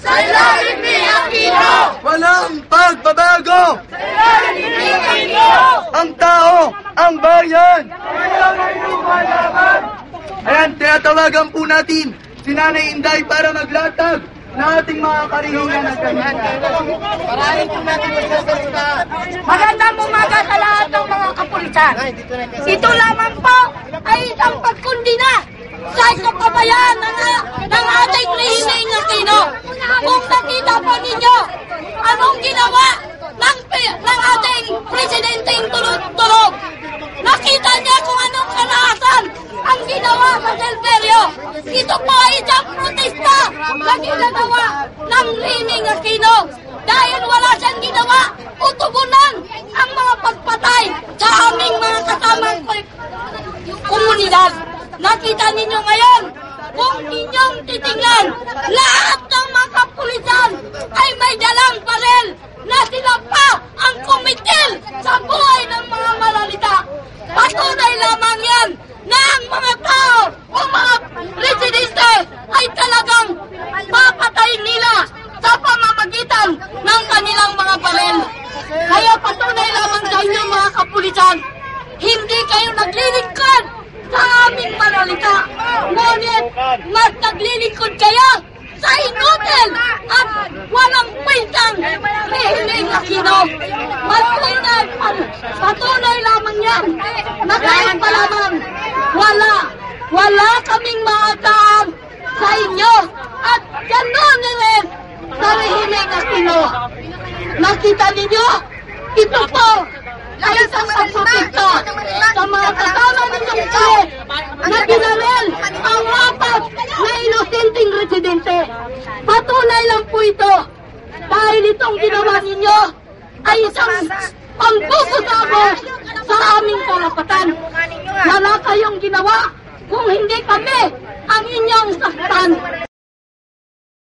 Sa ilalim ni Aquino! Walang pagbabago! Sa ilalim ni Aquino! Ang tao, ang bayan! Ayan, tinatawagan po natin si Nanay Inday para maglatag na ating mga karihingan ng ganyan. Maraming po natin magsasalita. Magandang umaga sa lahat ng mga kapulisan. Ito lamang po ay isang pagkundina sa kapabayaan ng ating Rehimeng Aquino. Kung nakita po ninyo anong ginawa ng ating presidenteng tulog-tulog, nakita niya kung anong karahasan ang ginawa sa Delverio. Ito po ay isang protesta na ginagawa ng Rehimeng Aquino dahil wala siyang ginawa o tugunan ang mga pagpatay sa aming mga kasamang komunidad. Nakita ninyo ngayon, kung ninyong titingnan, lahat ng mga kapulisan ay may dalang barel na sila pa ang kumitil sa buhay ng mga malalita. Patunay lamang yan na ang mga tao o mga residente ay talagang papatayin nila sa pamamagitan ng kanilang mga barel. Kaya patunay lamang sa inyo mga kapulisan, hindi kayo naglilingkod sa aming malalita. Ngunit mas naglilingkod kayo sa inutil at walang kwentang Rehimeng Aquino. Patunay lamang yan na kahit pa lamang wala kaming maasahan sa inyo at ganoon rin sa Rehimeng Aquino. Nakita ninyo, ito po ay isang pagprotekta sa mga kasama ninyong tao na binaril ang apat na inosenteng residente. Patunay lang po ito dahil itong ginawa ninyo ay isang pagpuputabos sa aming karapatan. Wala kayong ginawa kung hindi kami ang inyong saktan.